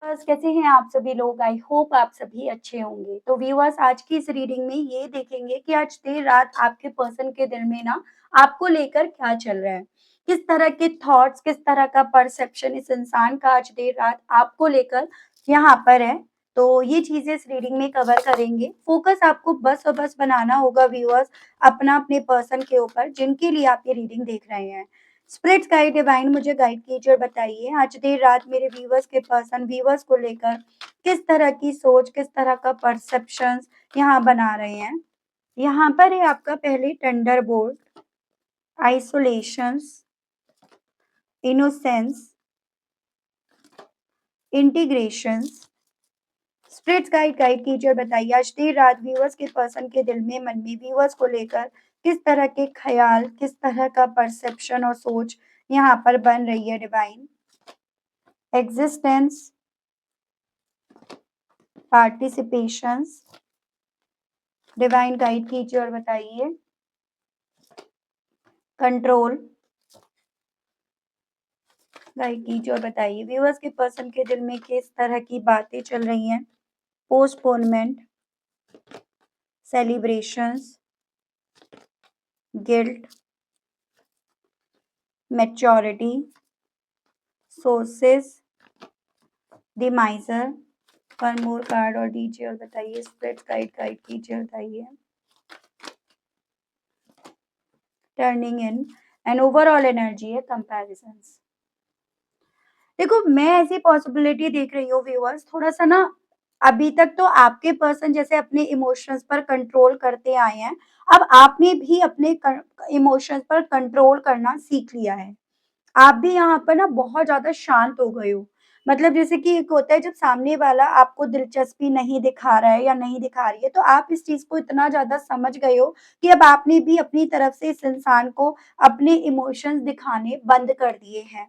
बस कैसे हैं आप सभी लोग? आई होप आप सभी अच्छे होंगे। तो व्यूअर्स आज की इस रीडिंग में ये देखेंगे कि आज देर रात आपके पर्सन के दिल में ना आपको लेकर क्या चल रहा है। किस तरह के थॉट्स, किस तरह का परसेप्शन इस इंसान का आज देर रात आपको लेकर यहाँ पर है। तो ये चीज़ें इस रीडिंग में कवर करेंगे। फोकस आपको बस और बस बनाना होगा व्यूअर्स अपने पर्सन के ऊपर जिनके लिए आप ये रीडिंग देख रहे हैं। स्पिरिट्स गाइड डिवाइन मुझे गाइड कीजिए और बताइए आज देर रात मेरे व्यूवर्स के पर्सन व्यूवर्स को लेकर किस तरह की सोच, किस तरह का परसेप्शंस यहाँ बना रहे हैं। यहाँ पर है आपका पहले thunderbolt, isolations, innocence, integrations. Spirits guide guide कीजिए और बताइए आज देर रात व्यूवर्स के पर्सन के दिल में, मन में व्यूवर्स को लेकर किस तरह के ख्याल, किस तरह का परसेप्शन और सोच यहाँ पर बन रही है divine. Existence, participations, divine guide कीजिए और बताइए। कंट्रोल गाइड कीजिए और बताइए व्यूअर्स के पर्सन के दिल में किस तरह की बातें चल रही हैं। Postponement, celebrations, guilt, maturity, sources, डिमाइजर। वन मोर कार्ड और दीजिए और बताइए। स्पिरिट्स गाइड गाइड कीजिए और बताइए। Turning in and overall energy है कंपैरिजंस। देखो मैं ऐसी पॉसिबिलिटी देख रही हूँ व्यूअर्स, थोड़ा-सा ना अभी तक तो आपके पर्सन जैसे अपने इमोशंस पर कंट्रोल करते आए हैं, अब आपने भी अपने इमोशंस पर कंट्रोल करना सीख लिया है। आप भी यहाँ पर ना बहुत ज़्यादा शांत हो गए हो। मतलब जैसे कि एक होता है जब सामने वाला आपको दिलचस्पी नहीं दिखा रहा है या नहीं दिखा रही है, तो आप इस चीज़ को इतना ज़्यादा समझ गए हो कि अब आपने भी अपनी तरफ से इस इंसान को अपने इमोशंस दिखाने बंद कर दिए हैं।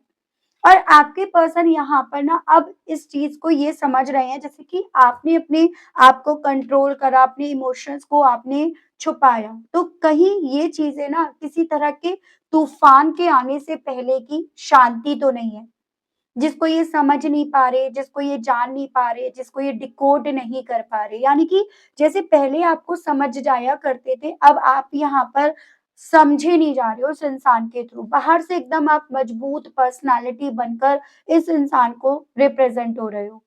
और आपके पर्सन यहाँ पर ना अब इस चीज़ को ये समझ रहे हैं जैसे कि आपने अपने आप को कंट्रोल करा, अपने इमोशंस को आपने छुपाया। तो कहीं ये चीज़ें ना किसी तरह के तूफान के आने से पहले की शांति तो नहीं है। जिसको ये समझ नहीं पा रहे, जिसको ये जान नहीं पा रहे, जिसको ये डिकोड नहीं कर पा रहे। यानी कि जैसे पहले आपको समझ जाया करते थे, अब आप यहाँ पर समझे नहीं जा रहे हो उस इंसान के थ्रू। बाहर से एकदम आप मजबूत पर्सनैलिटी बनकर इस इंसान को रिप्रेज़ेंट हो रहे हो।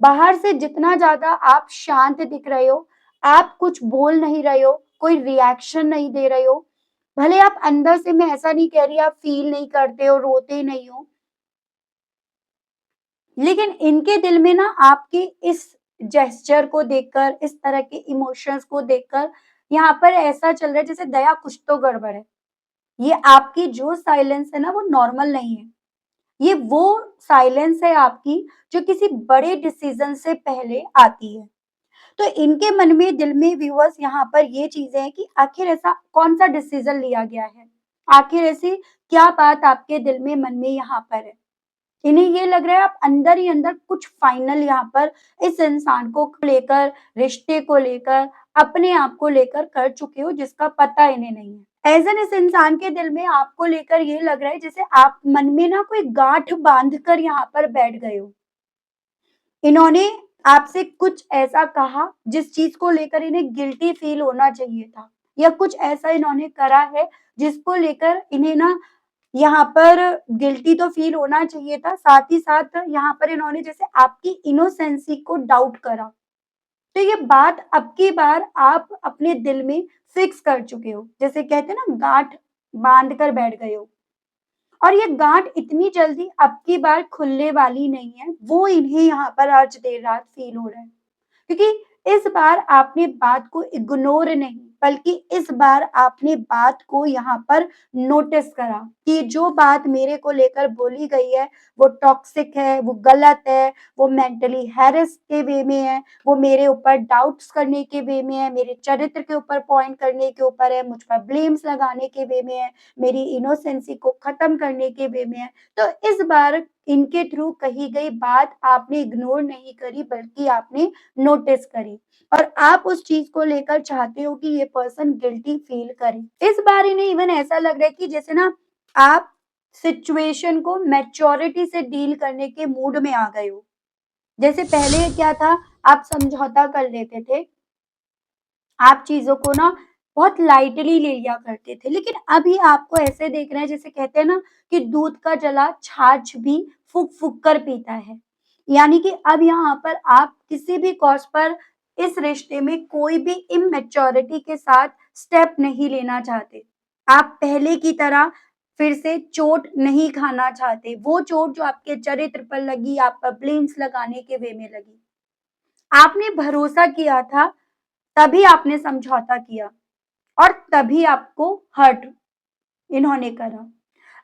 बाहर से जितना ज़्यादा आप शांत दिख रहे हो, आप कुछ बोल नहीं रहे हो, कोई रिएक्शन नहीं दे रहे हो। भले आप अंदर से मैं ऐसा नहीं कह रही आप फ़ील नहीं करते हो, रोते नहीं हो, लेकिन इनके दिल में ना आपके इस जेस्चर को देखकर, इस तरह के इमोशंस को देखकर यहाँ पर ऐसा चल रहा है जैसे दया कुछ तो गड़बड़ है। ये आपकी जो साइलेंस है ना वो नॉर्मल नहीं है। ये वो साइलेंस है आपकी जो किसी बड़े डिसीजन से पहले आती है। तो इनके मन में, दिल में व्यूअर्स यहाँ पर ये चीज़ें हैं कि आखिर ऐसा कौन-सा डिसीजन लिया गया है? आखिर ऐसी क्या बात आपके दिल में, मन में यहाँ पर है? इन्हें ये लग रहा है आप अंदर ही अंदर कुछ फाइनल यहाँ पर इस इंसान को लेकर, रिश्ते को लेकर, अपने आप को लेकर कर चुके हो जिसका पता इन्हें नहीं है। ऐज़ एन इस इंसान के दिल में आपको लेकर ये लग रहा है जैसे आप मन में ना कोई गाँठ बाँध कर यहाँ पर बैठ गए हो। इन्होंने आपसे कुछ ऐसा कहा जिस चीज़ को लेकर इन्हें गिल्टी फ़ील होना चाहिए था या कुछ ऐसा इन्होंने करा है जिसको लेकर इन्हें ना यहाँ पर गिल्टी तो फ़ील होना चाहिए था, साथ ही साथ यहाँ पर इन्होंने जैसे आपकी इनोसेंसी को डाउट करा। तो ये बात अब की बार आप अपने दिल में फिक्स कर चुके हो। जैसे कहते हैं ना गाँठ बाँध कर बैठ गए हो। और ये गाँठ इतनी जल्दी अब की बार खुलने वाली नहीं है, वो इन्हें यहाँ पर आज देर रात फ़ील हो रहा है। क्योंकि इस बार आपने बात को इग्नोर नहीं, बल्कि इस बार आपने बात को यहाँ पर नोटिस करा कि जो बात मेरे को लेकर बोली गई है, वो टॉक्सिक है, वो गलत है, वो मेंटली हैरेस के वे में है, वो मेरे ऊपर डाउट्स करने के वे में है, मेरे चरित्र के ऊपर पॉइंट करने के ऊपर है, मुझ पर ब्लेम्स लगाने के वे में है, मेरी इनोसेंसी को खत्म करने के वे में है। तो इस बार इनके थ्रू कही गई बात आपने इग्नोर नहीं करी बल्कि आपने नोटिस करी और आप उस चीज़ को लेकर चाहते हो कि ये पर्सन गिल्टी फ़ील करे। इस बार इन्हें इवन ऐसा लग रहा है कि जैसे ना आप सिचुएशन को मैच्योरिटी से डील करने के मूड में आ गए हो। जैसे पहले क्या था, आप समझौता कर लेते थे, आप चीज़ों को ना बहुत लाइटली ले लिया करते थे। लेकिन अभी आपको ऐसे देख रहे हैं, जैसे कहते हैं ना कि दूध का जला छाछ भी फूँक-फूँक कर पीता है। यानी कि अब यहाँ पर आप किसी भी कॉस्ट पर इस रिश्ते में कोई भी इमैच्योरिटी के साथ स्टेप नहीं लेना चाहते। आप पहले की तरह फिर से चोट नहीं खाना चाहते। वो चोट जो आपके चरित्र पर लगी, आप पर ब्लेम्स लगाने के वे में लगी। आपने भरोसा किया था, तभी आपने समझौता किया और तभी आपको हर्ट इन्होंने करा।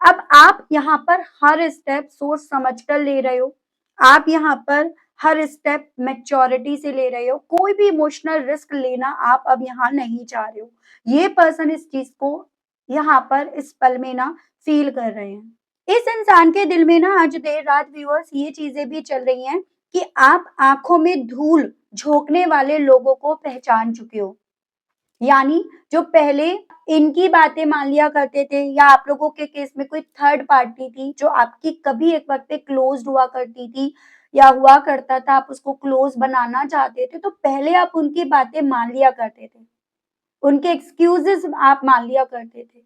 अब आप यहाँ पर हर स्टेप सोच समझ कर ले रहे हो। आप यहाँ पर हर स्टेप मैच्योरिटी से ले रहे हो। कोई भी इमोशनल रिस्क लेना आप अब यहाँ नहीं चाह रहे हो। ये पर्सन इस चीज़ को यहाँ पर इस पल में ना फ़ील कर रहे हैं। इस इंसान के दिल में ना आज देर रात व्यूअर्स ये चीज़ें भी चल रही हैं कि आप आँखों में धूल झोंकने वाले लोगों को पहचान चुके हो। यानी जो पहले इनकी बातें मान लिया करते थे, या आप लोगों के केस में कोई थर्ड पार्टी थी जो आपकी कभी एक वक्त पे क्लोज्ड हुआ करती थी या हुआ करता था, आप उसको क्लोज बनाना चाहते थे, तो पहले आप उनकी बातें मान लिया करते थे, उनके एक्सक्यूजेस आप मान लिया करते थे,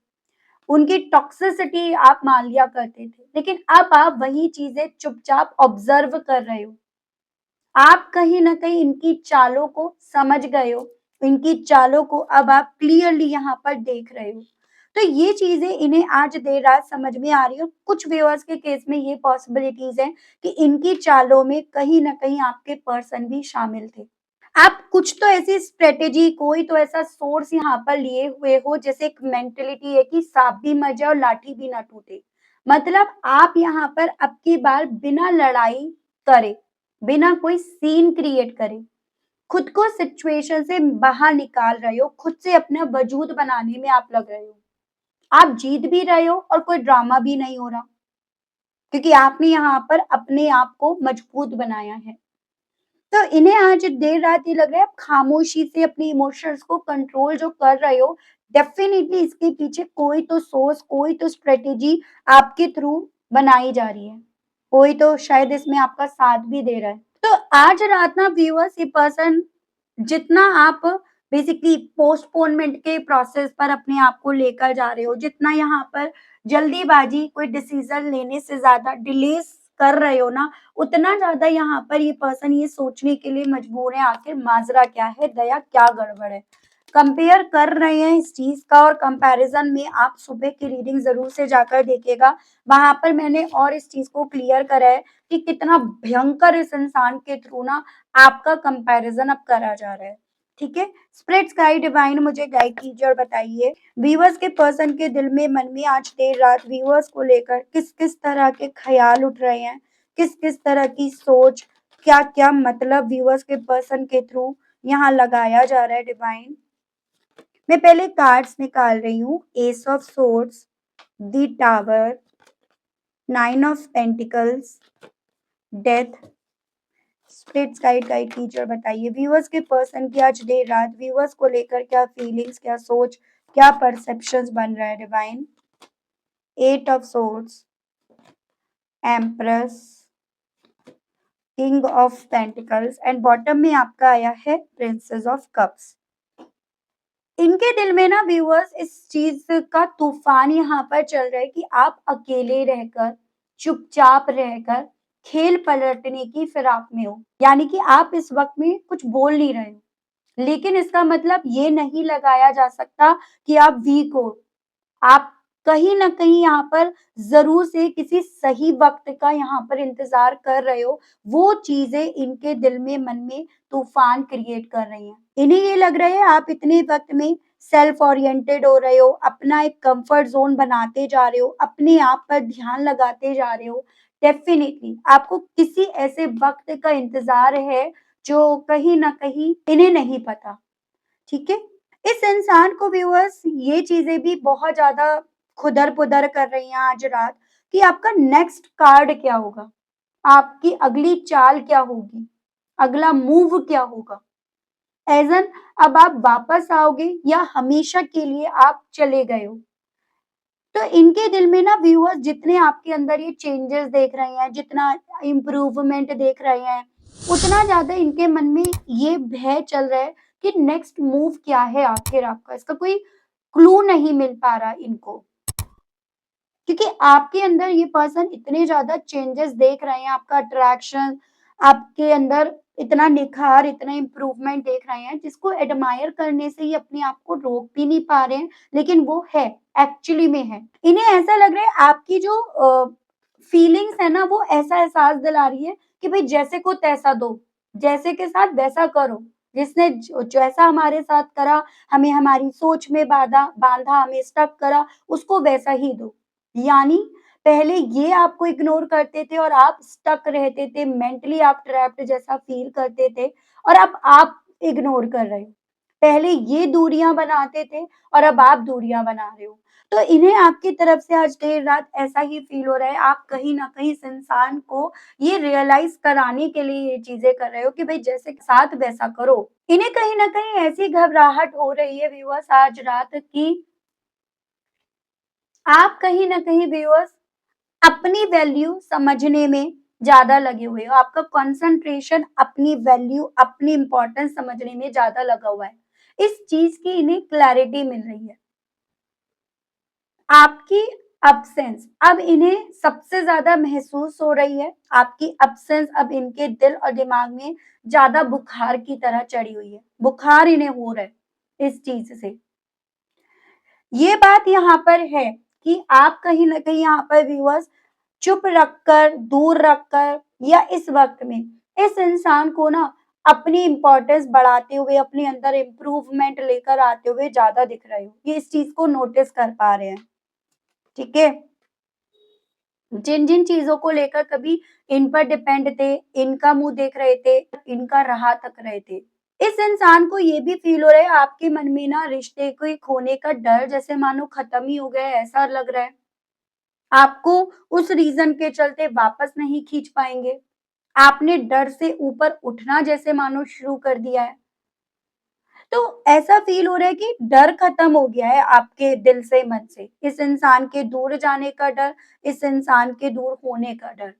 उनकी टॉक्सिसिटी आप मान लिया करते थे। लेकिन अब आप वही चीजें चुपचाप ऑब्जर्व कर रहे हो। आप कहीं न कहीं इनकी चालों को समझ गए हो, इनकी चालों को अब आप क्लियरली यहाँ पर देख रहे हो। तो ये चीज़ें इन्हें आज देर रात समझ में आ रही है। कुछ व्यूअर्स के केस में ये पॉसिबिलिटीज़ हैं कि इनकी चालों में कहीं न कहीं आपके पर्सन भी शामिल थे। आप कुछ तो ऐसी स्ट्रैटेजी, कोई तो ऐसा सोर्स यहाँ पर लिए हुए हो, जैसे एक मेंटालिटी है कि सांप भी मर जाए और लाठी भी ना टूटे। मतलब आप यहाँ पर अब की बार बिना लड़ाई करे, बिना कोई सीन क्रिएट करे, खुद को सिचुएशन से बाहर निकाल रहे हो, खुद से अपना वजूद बनाने में आप लग रहे हो। आप जीत भी रहे हो और कोई ड्रामा भी नहीं हो रहा, क्योंकि आपने यहाँ पर अपने आप को मजबूत बनाया है। तो इन्हें आज देर रात ये लग रहा है, आप खामोशी से अपने इमोशंस को कंट्रोल जो कर रहे हो, डेफिनिटली इसके पीछे कोई तो सोर्स, कोई तो स्ट्रेटेजी आपके थ्रू बनाई जा रही है। कोई तो शायद इसमें आपका साथ भी दे रहा है। तो आज रात ना व्यूअर्स, ये पर्सन जितना आप बेसिकली पोस्टपोनमेंट के प्रोसेस पर अपने आप को लेकर जा रहे हो, जितना यहाँ पर जल्दीबाजी कोई डिसीजन लेने से ज़्यादा डिलेज़ कर रहे हो ना, उतना ज़्यादा यहाँ पर ये पर्सन ये सोचने के लिए मजबूर है, आखिर माजरा क्या है, दया क्या गड़बड़ है। कंपेयर कर रहे हैं इस चीज़ का, और कंपैरिज़न में आप सुबह की रीडिंग ज़रूर से जाकर देखिएगा। वहाँ पर मैंने और इस चीज़ को क्लियर करा है कि कितना भयंकर इस इंसान के थ्रू ना आपका कंपैरिज़न अब करा जा रहा है। ठीक है? स्प्लिट्स गाइड डिवाइन मुझे गाइड कीजिए और बताइए, व्यूअर्स के पर्सन के दिल में, मन में आज देर रात व्यूअर्स को लेकर किस-किस तरह के ख़्याल उठ रहे हैं? किस-किस तरह की सोच, क्या-क्या मतलब व्यूअर्स के पर्सन के थ्रू यहाँ लगाया जा रहा है डिवाइन? मैं पहले कार्ड्स निकाल रही हूँ। S of swords, the tower, nine of pentacles, death. Splits guide कीजिए और बताइए, व्यूअर्स के पर्सन की आज देर रात व्यूअर्स को लेकर क्या फीलिंग्स, क्या सोच, क्या परसेप्शंस बन रहा है divine? Eight of swords, empress, king of pentacles and bottom में आपका आया है प्रिंसेस ऑफ कप्स। इनके दिल में ना व्यूअर्स इस चीज का तूफान यहाँ पर चल रहा है कि आप अकेले रहकर, चुपचाप रहकर खेल पलटने की फिराक में हो। यानी कि आप इस वक्त में कुछ बोल नहीं रहे हो, लेकिन इसका मतलब ये नहीं लगाया जा सकता कि आप वीक हो। आप कहीं न कहीं यहाँ पर ज़रूर से किसी सही वक़्त का यहाँ पर इंतज़ार कर रहे हो। वो चीज़ें इनके दिल में, मन में तूफ़ान क्रिएट कर रही हैं। इन्हें ये लग रहा है आप इतने वक़्त में सेल्फ ओरिएंटेड हो रहे हो, अपना एक कम्फ़र्ट ज़ोन बनाते जा रहे हो, अपने आप पर ध्यान लगाते जा रहे हो। डेफ़िनिटली आपको किसी ऐसे वक़्त का इंतज़ार है जो कहीं न कहीं इन्हें नहीं पता। ठीक है? इस इंसान को व्यूअर्स ये चीज़ें भी बहुत ज़्यादा खुदर-पुदर कर रही हैं आज रात कि आपका नेक्स्ट कार्ड क्या होगा? आपकी अगली चाल क्या होगी? अगला मूव क्या होगा? ऐज़ एन अब आप वापस आओगे या हमेशा के लिए आप चले गए हो? तो इनके दिल में ना व्यूअर्स जितने आपके अंदर ये चेंजेस देख रहे हैं, जितना इम्प्रूवमेंट देख रहे हैं, उतना ज़्यादा इनके मन में ये भय चल रहा है कि नेक्स्ट मूव क्या है आखिर आपका? इसका कोई क्लू नहीं मिल पा रहा इनको। क्योंकि आपके अंदर ये पर्सन इतने ज़्यादा चेंजेस देख रहे हैं, आपका अट्रैक्शन, आपके अंदर इतना निखार, इतना इम्प्रूवमेंट देख रहे हैं, जिसको एडमायर करने से ये अपने आप को रोक भी नहीं पा रहे हैं, लेकिन वो है, एक्चुअली में है। इन्हें ऐसा लग रहा है आपकी जो फीलिंग्स है ना, वो ऐसा एहसास दिला रही है कि भई जैसे को तैसा दो, जैसे के साथ वैसा करो। जिसने जैसा हमारे साथ करा, हमें हमारी सोच में बाँधा, हमें स्टक करा, उसको वैसा ही दो। यानी पहले ये आपको इग्नोर करते थे और आप स्टक रहते थे, मेंटली आप ट्रैप्ड जैसा फ़ील करते थे और अब आप इग्नोर कर रहे हो। पहले ये दूरियाँ बनाते थे और अब आप दूरियाँ बना रहे हो। तो इन्हें आपकी तरफ से आज देर रात ऐसा ही फ़ील हो रहा है, आप कहीं न कहीं इस इंसान को ये रियलाइज़ कराने के लिए ये चीज़ें कर रहे हो कि भई जैसे के साथ वैसा करो। इन्हें कहीं न कहीं ऐसी घबराहट हो रही है व्यूअर्स आज रात कि आप कहीं न कहीं व्यूअर्स अपनी वैल्यू समझने में ज़्यादा लगे हुए हो। आपका कंसंट्रेशन अपनी वैल्यू, अपनी इम्पोर्टेंस समझने में ज़्यादा लगा हुआ है। इस चीज़ की इन्हें क्लैरिटी मिल रही है। आपकी एब्सेंस अब इन्हें सबसे ज़्यादा महसूस हो रही है। आपकी एब्सेंस अब इनके दिल और दिमाग में ज़्यादा बुखार की तरह चढ़ी हुई है। बुखार इन्हें हो रहा है इस चीज़ से। ये बात यहाँ पर है कि आप कहीं न कहीं यहाँ पर व्यूअर्स चुप रखकर, दूर रखकर या इस वक़्त में इस इंसान को ना अपनी इम्पोर्टेंस बढ़ाते हुए, अपने अंदर इम्प्रूवमेंट लेकर आते हुए ज़्यादा दिख रहे हो। ये इस चीज़ को नोटिस कर पा रहे हैं, ठीक है? जिन-जिन चीज़ों को लेकर कभी इन पर डिपेंड थे, इनका मुँह देख रहे थे, इनका राह तक रहे थे। इस इंसान को ये भी फ़ील हो रहा है आपके मन में ना रिश्ते के खोने का डर जैसे मानो खत्म ही हो गया है, ऐसा लग रहा है। आपको उस रीज़न के चलते वापस नहीं खींच पाएँगे। आपने डर से ऊपर उठना जैसे मानो शुरू कर दिया है। तो ऐसा फ़ील हो रहा है कि डर खत्म हो गया है आपके दिल से, मन से। इस इंसान के दूर जाने का डर, इस इंसान के दूर होने का डर।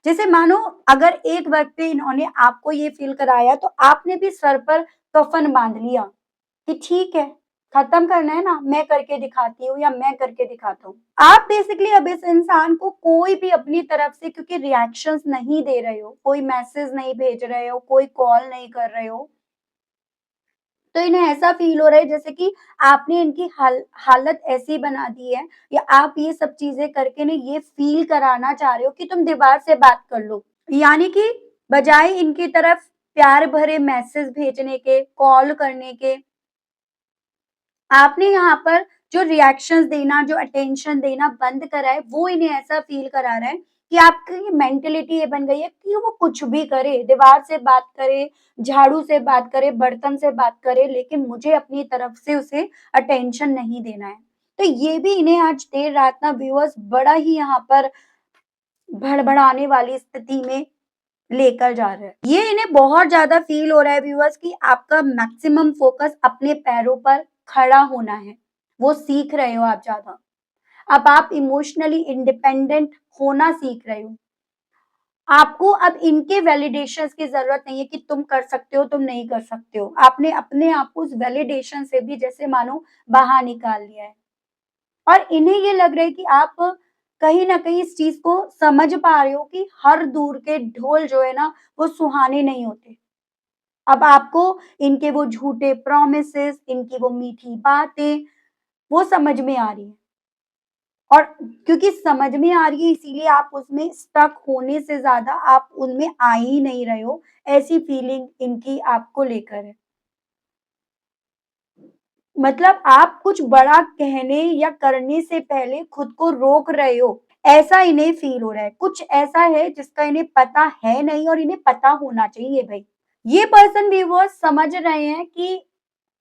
जैसे मानो अगर एक वक़्त पे इन्होंने आपको ये फ़ील कराया तो आपने भी सर पर कफ़न बाँध लिया कि ठीक है, खत्म करना है ना, मैं करके दिखाती हूँ या मैं करके दिखाता हूँ। आप बेसिकली अब इस इंसान को कोई भी अपनी तरफ से क्योंकि रिएक्शंस नहीं दे रहे हो, कोई मैसेज नहीं भेज रहे हो, कोई कॉल नहीं कर रहे हो, तो इन्हें ऐसा फ़ील हो रहा है जैसे कि आपने इनकी हालत ऐसी बना दी है या आप ये सब चीज़ें करके ना ये फ़ील कराना चाह रहे हो कि तुम दीवार से बात कर लो। यानी कि बजाय इनकी तरफ प्यार भरे मैसेज भेजने के, कॉल करने के, आपने यहाँ पर जो रिएक्शंस देना, जो अटेंशन देना बंद करा है, वो इन्हें ऐसा फ़ील करा रहा है कि आपकी मेंटालिटी ये बन गई है कि वो कुछ भी करे, दीवार से बात करे, झाड़ू से बात करे, बर्तन से बात करे, लेकिन मुझे अपनी तरफ से उसे अटेंशन नहीं देना है। तो ये भी इन्हें आज देर रात ना व्यूअर्स बड़ा ही यहाँ पर भड़बड़ाने वाली स्थिति में लेकर जा रहा है। ये इन्हें बहुत ज़्यादा फ़ील हो रहा है व्यूअर्स कि आपका मैक्सिमम फ़ोकस अपने पैरों पर खड़ा होना है। वो सीख रहे हो आप ज़्यादा। अब आप इमोशनली इंडिपेंडेंट होना सीख रहे हो। आपको अब इनके वैलिडेशंस की ज़रूरत नहीं है कि तुम कर सकते हो, तुम नहीं कर सकते हो। आपने अपने आप को उस वैलिडेशन से भी जैसे मानो बाहर निकाल लिया है। और इन्हें ये लग रहा है कि आप कहीं न कहीं इस चीज़ को समझ पा रहे हो कि हर दूर के ढोल जो है ना, वो सुहाने नहीं होते। अब आपको इनके वो झूठे प्रॉमिसेस, इनकी वो मीठी बातें, वो समझ में आ रही हैं। और क्योंकि समझ में आ रही है इसीलिए आप उसमें स्टक होने से ज़्यादा आप उनमें आ ही नहीं रहे हो, ऐसी फीलिंग इनकी आपको लेकर है। मतलब आप कुछ बड़ा कहने या करने से पहले खुद को रोक रहे हो, ऐसा इन्हें फ़ील हो रहा है। कुछ ऐसा है जिसका इन्हें पता है नहीं और इन्हें पता होना चाहिए भई। ये पर्सन व्यूअर्स समझ रहे हैं कि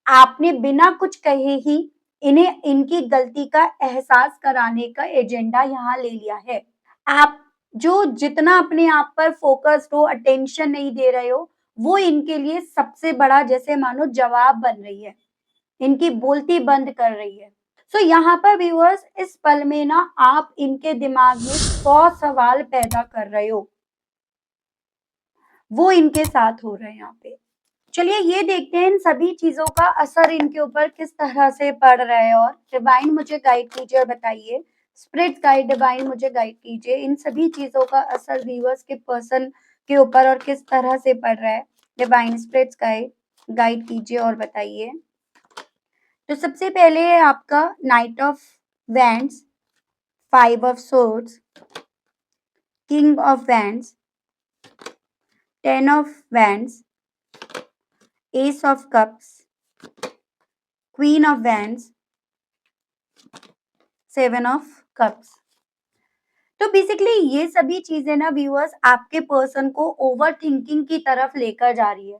आपने बिना कुछ कहे ही इन्हें इनकी गलती का एहसास कराने का एजेंडा यहाँ ले लिया है। आप जो जितना अपने आप पर फ़ोकस्ड हो, अटेंशन नहीं दे रहे हो, वो इनके लिए सबसे बड़ा जैसे मानो जवाब बन रही है। इनकी बोलती बंद कर रही है। सो यहाँ पर व्यूअर्स इस पल में ना आप इनके दिमाग में 100 सवाल पैदा कर रहे हो, वो इनके साथ हो रहे हैं यहाँ पे। चलिए ये देखते हैं इन सभी चीजों का असर इनके ऊपर किस तरह से पड़ रहा है, और डिवाइन मुझे गाइड कीजिए और बताइए, स्पिरिट गाइड डिवाइन मुझे गाइड कीजिए, इन सभी चीजों का असर व्यूअर्स के पर्सन के ऊपर और किस तरह से पड़ रहा है। डिवाइन स्पिरिट्स गाइड गाइड कीजिए और बताइए। तो सबसे पहले है आपका night of wands, 5 of swords, king of wands, 10 of wands, S of cups, queen of wands, 7 of cups. तो बेसिकली ये सभी चीजें ना व्यूअर्स आपके पर्सन को ओवर थिंकिंग की तरफ लेकर जा रही है।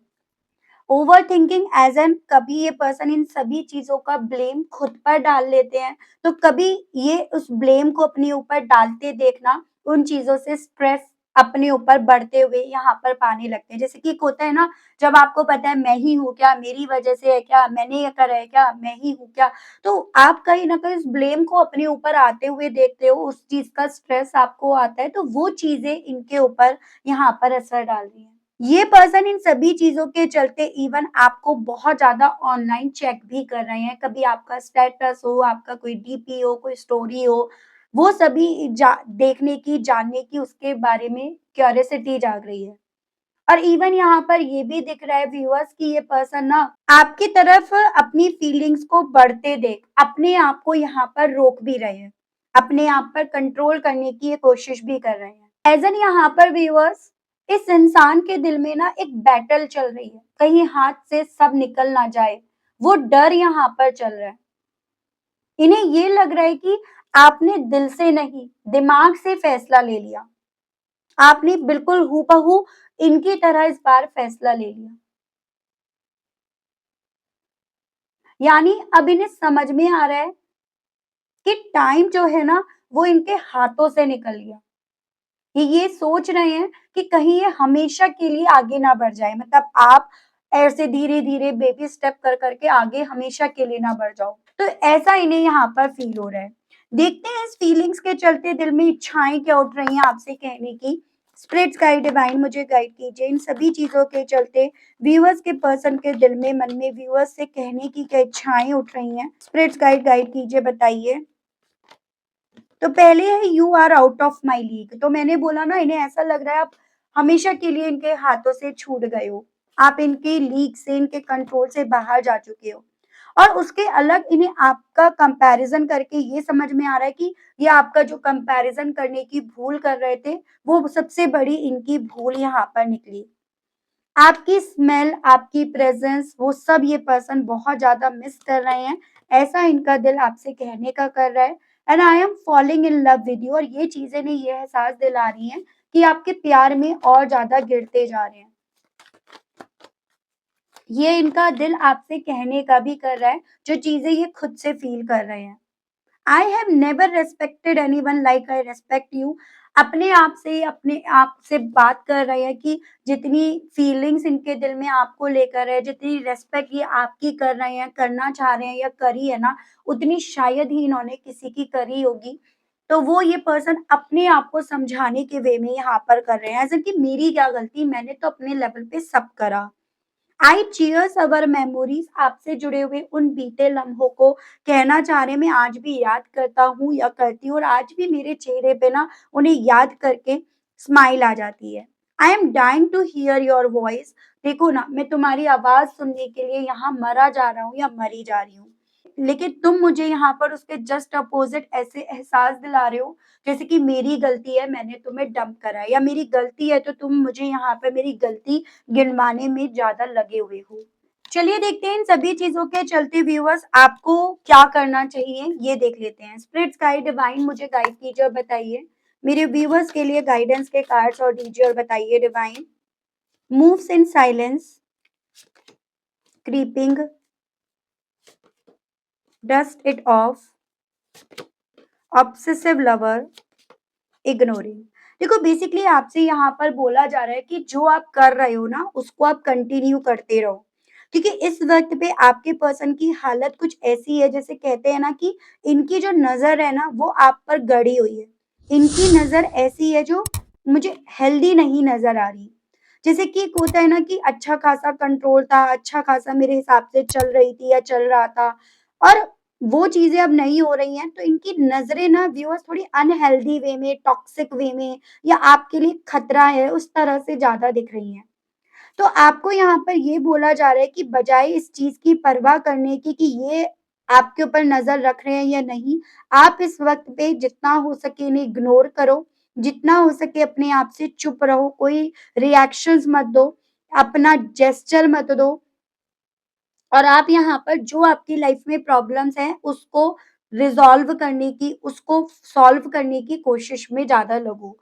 ओवर थिंकिंग एज एन, कभी ये पर्सन इन सभी चीजों का ब्लेम खुद पर डाल लेते हैं, तो कभी ये उस ब्लेम को अपने ऊपर डालते देखना उन चीजों से स्ट्रेस अपने ऊपर बढ़ते हुए यहाँ पर पाने लगते हैं। जैसे कि एक होता है ना, जब आपको पता है मैं ही हूँ क्या, मेरी वजह से है क्या, मैंने ये करा है क्या, मैं ही हूँ क्या, तो आप कहीं ना कहीं उस ब्लेम को अपने ऊपर आते हुए देखते हो, उस चीज का स्ट्रेस आपको आता है, तो वो चीजें इनके ऊपर यहाँ पर असर डाल रही है। ये पर्सन इन सभी चीजों के चलते इवन आपको बहुत ज्यादा ऑनलाइन चेक भी कर रहे हैं। कभी आपका स्टेटस हो, आपका कोई डीपी हो, कोई स्टोरी हो, वो सभी देखने की, जानने की, उसके बारे में क्यूरियोसिटी जाग रही है। और इवन यहाँ पर ये भी दिख रहा है व्यूअर्स कि ये पर्सन ना आपकी तरफ अपनी फीलिंग्स को बढ़ते देख अपने आप को यहाँ पर रोक भी रहे हैं, अपने आप पर कंट्रोल करने की ये कोशिश भी कर रहे हैं। एज एन यहाँ पर व्यूअर्स इस इंसान के दिल में ना एक बैटल चल रही है, कहीं हाथ से सब निकल ना जाए, वो डर यहाँ पर चल रहा है। इन्हें ये लग रहा है कि आपने दिल से नहीं, दिमाग से फैसला ले लिया, आपने बिल्कुल हूबहू इनकी तरह इस बार फैसला ले लिया। यानी अब इन्हें समझ में आ रहा है कि टाइम जो है ना वो इनके हाथों से निकल गया। ये सोच रहे हैं कि कहीं ये हमेशा के लिए आगे ना बढ़ जाए, मतलब आप ऐसे धीरे धीरे बेबी स्टेप कर करके आगे हमेशा के लिए ना बढ़ जाओ, तो ऐसा इन्हें यहाँ पर फील हो रहा है। देखते हैं इस फीलिंग्स के चलते दिल में इच्छाएं क्या उठ रही हैं आपसे कहने की। स्पिरिट्स गाइड डिवाइन मुझे गाइड कीजिए, इन सभी चीजों के चलते व्यूअर्स के पर्सन के दिल में, मन में व्यूअर्स से कहने की क्या इच्छाएं उठ रही हैं। स्पिरिट्स गाइड गाइड कीजिए, बताइए। तो पहले है you are out of my league. तो मैंने बोला ना, इन्हें ऐसा लग रहा है आप हमेशा के लिए इनके हाथों से छूट गए हो, आप इनके लीग से, इनके कंट्रोल से बाहर जा चुके हो। और उसके अलग इन्हें आपका कंपैरिजन करके ये समझ में आ रहा है कि ये आपका जो कंपैरिजन करने की भूल कर रहे थे, वो सबसे बड़ी इनकी भूल यहाँ पर निकली। आपकी स्मेल, आपकी प्रेजेंस, वो सब ये पर्सन बहुत ज्यादा मिस कर रहे हैं, ऐसा इनका दिल आपसे कहने का कर रहा है। And I am falling in love with you, और ये चीजें ने ये एहसास दिला रही हैं कि आपके प्यार में और ज्यादा गिरते जा रहे हैं। ये इनका दिल आपसे कहने का भी कर रहा है जो चीजें ये खुद से फील कर रहे हैं। I have never respected anyone like I respect you. अपने आप से बात कर रहे हैं कि जितनी फीलिंग्स इनके दिल में आपको लेकर है, जितनी रेस्पेक्ट ये आपकी कर रहे हैं, करना चाह रहे हैं या करी है ना, उतनी शायद ही इन्होंने किसी की करी होगी। तो वो ये पर्सन अपने आप को समझाने के वे में यहाँ पर कर रहे हैं, ऐसे कि मेरी क्या गलती, मैंने तो अपने लेवल पे सब करा। आई चीयर्स अवर मेमोरीज, आपसे जुड़े हुए उन बीते लम्हों को कहना चाह रहे, मैं आज भी याद करता हूँ या करती हूँ, और आज भी मेरे चेहरे पे ना उन्हें याद करके स्माइल आ जाती है। I am dying to hear your voice, देखो ना मैं तुम्हारी आवाज सुनने के लिए यहाँ मरा जा रहा हूँ या मरी जा रही हूँ, लेकिन तुम मुझे यहाँ पर उसके जस्ट अपोजिट ऐसे एहसास दिला रहे हो जैसे कि मेरी गलती है, मैंने तुम्हें डंप करा है, या मेरी गलती है तो तुम मुझे यहाँ पर मेरी गलती गिनवाने में ज्यादा लगे हुए हो। चलिए देखते हैं इन सभी चीजों के चलते व्यूअर्स आपको क्या करना चाहिए, ये देख लेते हैं। स्पिरिट्स गाइड डिवाइन मुझे गाइड कीजिए और बताइए, मेरे व्यूअर्स के लिए गाइडेंस के कार्ड्स और दीजिए और बताइए divine. Moves in silence, creeping, dust it of, obsessive lover, ignoring. देखो बेसिकली आपसे यहाँ पर बोला जा रहा है कि जो आप कर रहे हो ना उसको आप कंटिन्यू करते रहो, क्योंकि इस वक़्त पे आपके पर्सन की हालत कुछ ऐसी है, जैसे कहते हैं ना कि इनकी जो नज़र है ना वो आप पर गड़ी हुई है। इनकी नज़र ऐसी है जो मुझे हेल्दी नहीं नज़र आ रही। जैसे कि एक होता है ना कि अच्छा खासा कंट्रोल था, अच्छा खासा मेरे हिसाब से चल रही थी या चल रहा था और वो चीज़ें अब नहीं हो रही हैं, तो इनकी नज़रें ना व्यूअर्स थोड़ी अनहेल्दी वे में, टॉक्सिक वे में या आपके लिए खतरा है, उस तरह से ज़्यादा दिख रही हैं। तो आपको यहाँ पर ये बोला जा रहा है कि बजाए इस चीज़ की परवाह करने की कि ये आपके ऊपर नज़र रख रहे हैं या नहीं, आप इस वक़्त पे जितना हो सके इन्हें इग्नोर करो, जितना हो सके अपने आप से चुप रहो, कोई रिएक्शंस मत दो, अपना जेस्चर मत दो और आप यहाँ पर जो आपकी लाइफ में प्रॉब्लम्स हैं, उसको रिज़ॉल्व करने की, उसको सॉल्व करने की कोशिश में ज़्यादा लगो।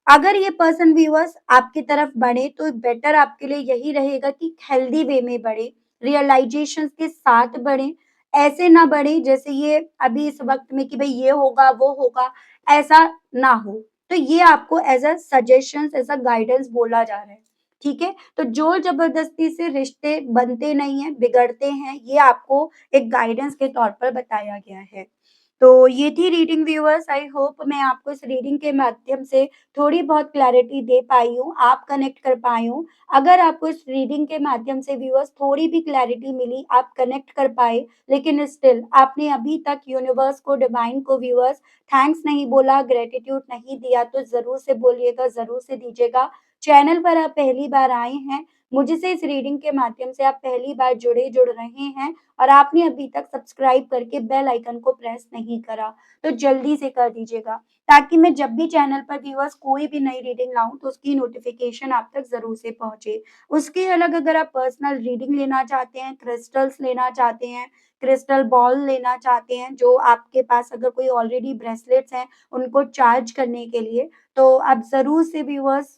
अगर ये पर्सन व्यूअर्स आपकी तरफ बढ़े, तो बेटर आपके लिए यही रहेगा कि हेल्दी वे में बढ़े, रियलाइज़ेशंस के साथ बढ़ें। ऐसे ना बढ़े जैसे ये अभी इस वक़्त में कि भई ये होगा, वो होगा, ऐसा ना हो। तो ये आपको as a suggestions, as a guidance बोला जा रहा है। ठीक है? तो ज़ोर-ज़बरदस्ती से रिश्ते बनते नहीं हैं, बिगड़ते हैं, ये आपको एक गाइडेंस के तौर पर बताया गया है। तो ये थी रीडिंग व्यूअर्स, आई होप मैं आपको इस रीडिंग के माध्यम से थोड़ी बहुत क्लैरिटी दे पाई हूँ, आप कनेक्ट कर पाए हों। अगर आपको इस रीडिंग के माध्यम से व्यूअर्स थोड़ी भी क्लैरिटी मिली, आप कनेक्ट कर पाए, लेकिन स्टिल आपने अभी तक यूनिवर्स को, डिवाइन को व्यूअर्स थैंक्स नहीं बोला, ग्रैटिट्यूड नहीं दिया, तो ज़रूर से बोलिएगा, ज़रूर से दीजिएगा। चैनल पर आप पहली बार आए हैं, मुझसे इस रीडिंग के माध्यम से आप पहली बार जुड़ रहे हैं और आपने अभी तक सब्सक्राइब करके बेल आइकन को प्रेस नहीं करा, तो जल्दी से कर दीजिएगा, ताकि मैं जब भी चैनल पर व्यूअर्स कोई भी नई रीडिंग लाऊँ, तो उसकी नोटिफ़िकेशन आप तक ज़रूर से पहुँचे। उसके अलग अगर आप पर्सनल रीडिंग लेना चाहते हैं, क्रिस्टल्स लेना चाहते हैं, क्रिस्टल बॉल लेना चाहते हैं, जो आपके पास अगर कोई ऑलरेडी ब्रेसलेट्स हैं, उनको चार्ज करने के लिए, तो आप ज़रूर से व्यूअर्स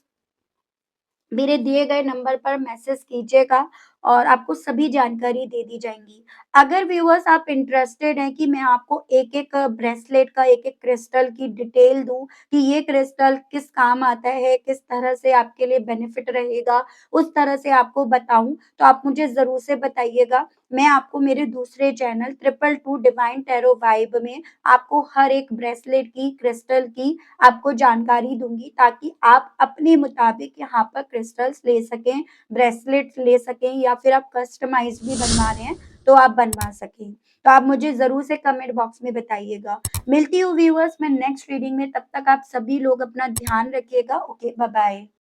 मेरे दिए गए नंबर पर मैसेज कीजिएगा और आपको सभी जानकारी दे दी जाएँगी। अगर व्यूअर्स आप इंटरेस्टेड हैं कि मैं आपको एक-एक ब्रेसलेट का, एक-एक क्रिस्टल की डिटेल दूँ कि ये क्रिस्टल किस काम आता है, किस तरह से आपके लिए बेनिफिट रहेगा, उस तरह से आपको बताऊँ, तो आप मुझे ज़रूर से बताइएगा। मैं आपको मेरे दूसरे चैनल 222 डिवाइन टैरो वाइब में आपको हर एक ब्रेसलेट की, क्रिस्टल की आपको जानकारी दूँगी, ताकि आप अपने मुताबिक यहाँ पर क्रिस्टल्स ले सकें, ब्रेसलेट्स ले सकें या फिर आप कस्टमाइज़ भी बनवा रहे हैं, तो आप बनवा सकें। तो आप मुझे ज़रूर से कमेंट बॉक्स में बताइएगा। मिलती हूँ व्यूअर्स मैं नेक्स्ट रीडिंग में, तब तक आप सभी लोग अपना ध्यान रखिएगा। Okay, bye-bye.